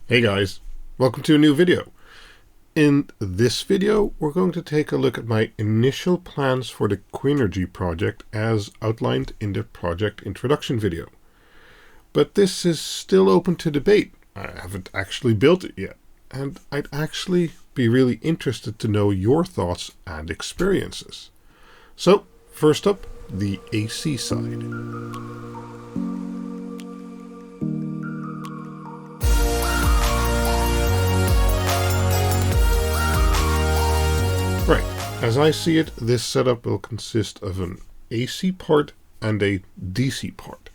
Hey guys, welcome to a new video. In this video, we're going to take a look at my initial plans for the Quinergy project as outlined in the project introduction video. But this is still open to debate. I haven't actually built it yet, and I'd actually be really interested to know your thoughts and experiences. So, first up, the AC side. Right, as I see it, this setup will consist of an AC part and a DC part.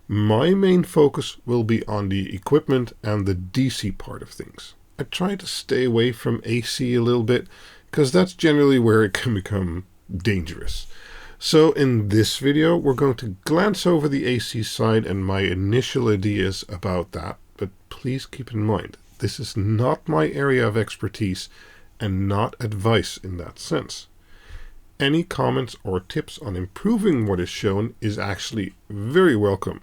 My main focus will be on the equipment and the DC part of things. I try to stay away from AC a little bit, because that's generally where it can become dangerous. So in this video, we're going to glance over the AC side and my initial ideas about that, but please keep in mind, this is not my area of expertise, and not advice in that sense. Any comments or tips on improving what is shown is actually very welcome.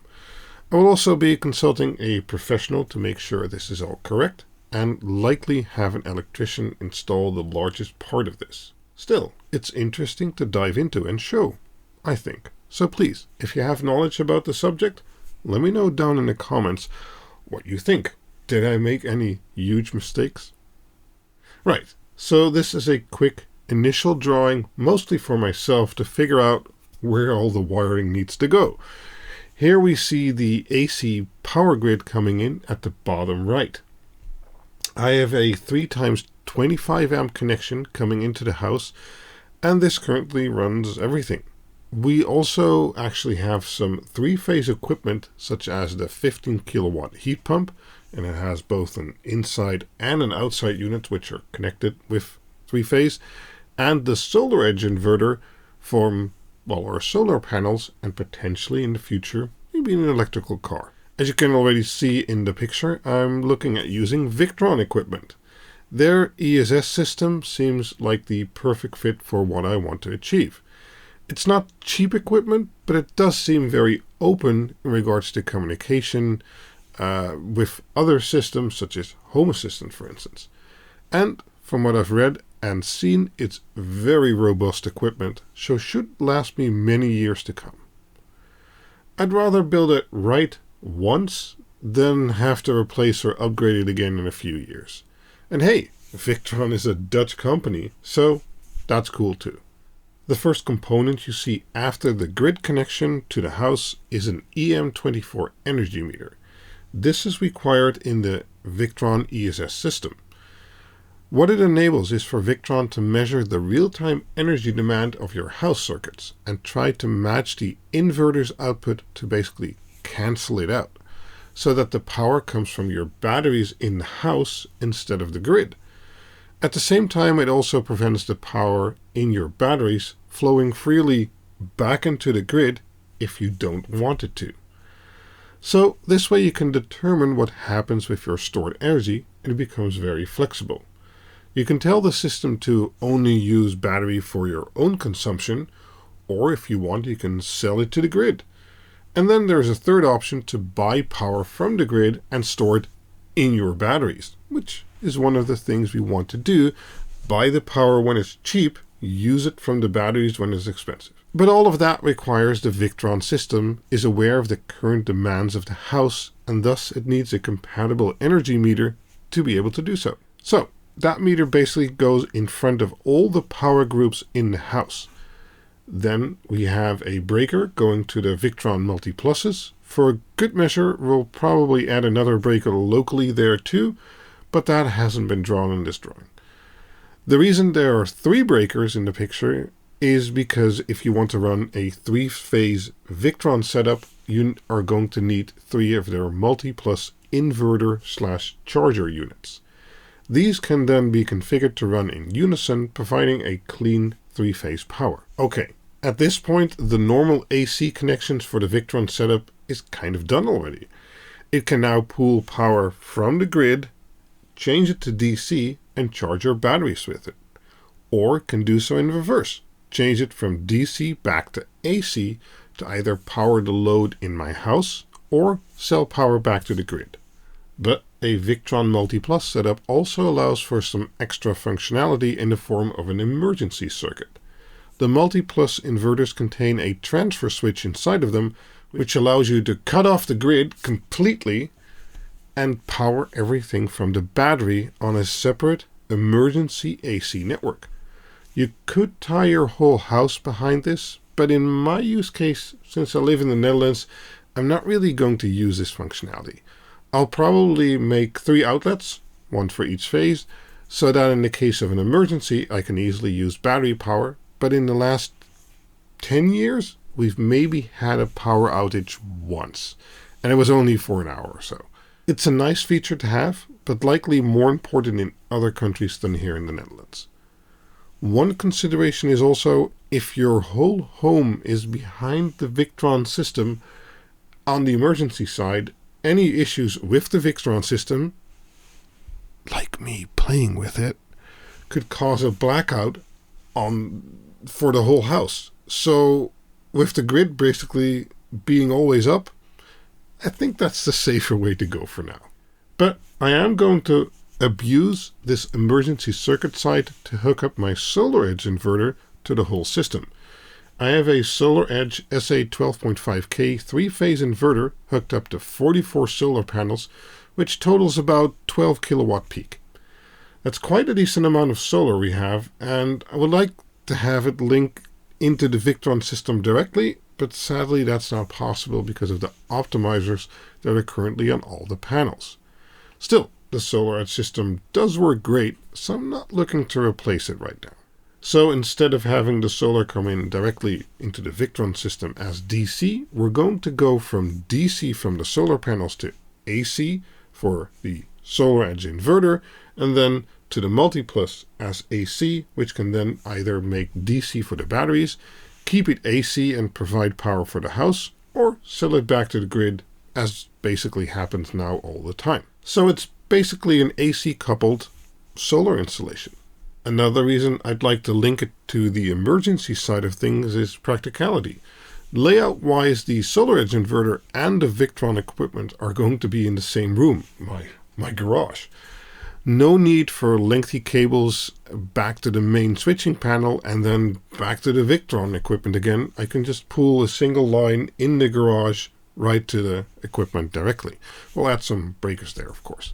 I will also be consulting a professional to make sure this is all correct, and likely have an electrician install the largest part of this. Still, it's interesting to dive into and show, I think. So please, if you have knowledge about the subject, let me know down in the comments what you think. Did I make any huge mistakes? Right. So this is a quick initial drawing, mostly for myself to figure out where all the wiring needs to go. Here we see the AC power grid coming in at the bottom right. I have a 3x25 amp connection coming into the house, and this currently runs everything. We also actually have some three-phase equipment such as the 15 kilowatt heat pump, and it has both an inside and an outside unit which are connected with three-phase, and the solar edge inverter from, well, our solar panels, and potentially in the future maybe an electrical car. As you can already see in the picture, I'm looking at using Victron equipment. Their ESS system seems like the perfect fit for what I want to achieve. It's not cheap equipment, but it does seem very open in regards to communication with other systems such as Home Assistant, for instance. And from what I've read and seen, it's very robust equipment, so should last me many years to come. I'd rather build it right once than have to replace or upgrade it again in a few years. And hey, Victron is a Dutch company, so that's cool too. The first component you see after the grid connection to the house is an EM24 energy meter. This is required in the Victron ESS system. What it enables is for Victron to measure the real-time energy demand of your house circuits and try to match the inverter's output to basically cancel it out, so that the power comes from your batteries in the house instead of the grid. At the same time, it also prevents the power in your batteries flowing freely back into the grid if you don't want it to. So this way you can determine what happens with your stored energy, and it becomes very flexible. You can tell the system to only use battery for your own consumption, or if you want, you can sell it to the grid. And then there's a third option to buy power from the grid and store it in your batteries, which is one of the things we want to do. Buy the power when it's cheap, use it from the batteries when it's expensive. But all of that requires the Victron system is aware of the current demands of the house, and thus it needs a compatible energy meter to be able to do so. So that meter basically goes in front of all the power groups in the house. Then we have a breaker going to the Victron multi-pluses. For a good measure, we'll probably add another breaker locally there too, but that hasn't been drawn in this drawing. The reason there are 3 breakers in the picture is because if you want to run a 3-phase Victron setup, you are going to need 3 of their multi-plus inverter/charger units. These can then be configured to run in unison, providing a clean 3-phase power. Okay, at this point, the normal AC connections for the Victron setup is kind of done already. It can now pull power from the grid, change it to DC, and charge your batteries with it. Or it can do so in reverse. Change it from DC back to AC to either power the load in my house or sell power back to the grid. But a Victron Multi Plus setup also allows for some extra functionality in the form of an emergency circuit. The Multi Plus inverters contain a transfer switch inside of them, which allows you to cut off the grid completely and power everything from the battery on a separate emergency AC network. You could tie your whole house behind this, but in my use case, since I live in the Netherlands, I'm not really going to use this functionality. I'll probably make 3 outlets, one for each phase, so that in the case of an emergency I can easily use battery power, but in the last 10 years we've maybe had a power outage once, and it was only for an hour or so. It's a nice feature to have, but likely more important in other countries than here in the Netherlands. One consideration is also if your whole home is behind the Victron system. On the emergency side, any issues with the Victron system, like me playing with it, could cause a blackout for the whole house. So with the grid basically being always up, I think that's the safer way to go for now. But I am going to abuse this emergency circuit side to hook up my SolarEdge inverter to the whole system. I have a SolarEdge SA12.5K 3-phase inverter hooked up to 44 solar panels, which totals about 12 kilowatt peak. That's quite a decent amount of solar we have, and I would like to have it link into the Victron system directly, but sadly that's not possible because of the optimizers that are currently on all the panels. Still, the SolarEdge system does work great, so I'm not looking to replace it right now. So instead of having the solar come in directly into the Victron system as DC, we're going to go from DC from the solar panels to AC for the SolarEdge inverter, and then to the Multi Plus as AC, which can then either make DC for the batteries, keep it AC and provide power for the house, or sell it back to the grid, as basically happens now all the time. So it's basically an AC coupled solar installation. Another reason I'd like to link it to the emergency side of things is practicality. Layout-wise, the SolarEdge inverter and the Victron equipment are going to be in the same room, my garage. No need for lengthy cables back to the main switching panel and then back to the Victron equipment again. I can just pull a single line in the garage right to the equipment directly. We'll add some breakers there, of course.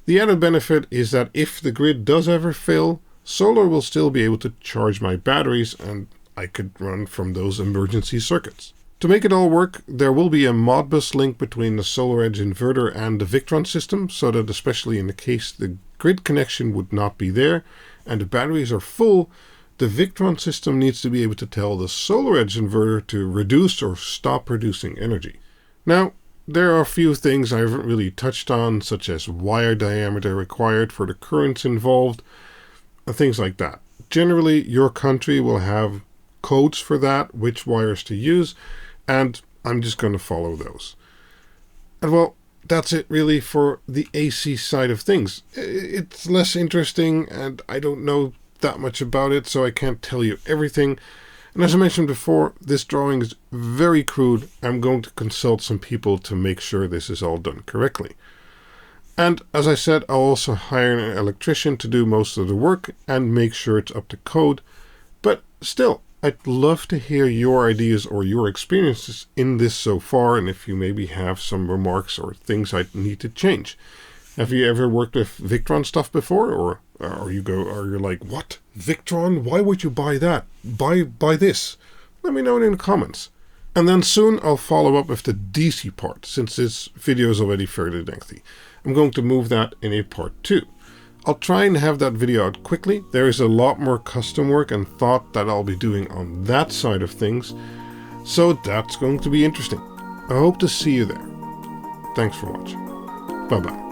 The added benefit is that if the grid does ever fail, solar will still be able to charge my batteries and I could run from those emergency circuits. To make it all work, there will be a Modbus link between the SolarEdge inverter and the Victron system, so that especially in the case the grid connection would not be there and the batteries are full, the Victron system needs to be able to tell the SolarEdge inverter to reduce or stop producing energy. Now, there are a few things I haven't really touched on, such as wire diameter required for the currents involved, and things like that. Generally, your country will have codes for that, which wires to use, and I'm just going to follow those. And well, that's it really for the AC side of things. It's less interesting, and I don't know that much about it, so I can't tell you everything. And as I mentioned before, this drawing is very crude. I'm going to consult some people to make sure this is all done correctly. And as I said, I'll also hire an electrician to do most of the work and make sure it's up to code. But still, I'd love to hear your ideas or your experiences in this so far, and if you maybe have some remarks or things I need to change. Have you ever worked with Victron stuff before, or are you like, what? Victron? Why would you buy that? Buy this? Let me know in the comments. And then soon I'll follow up with the DC part, since this video is already fairly lengthy. I'm going to move that in a part 2. I'll try and have that video out quickly. There is a lot more custom work and thought that I'll be doing on that side of things, so that's going to be interesting. I hope to see you there. Thanks for watching. Bye bye.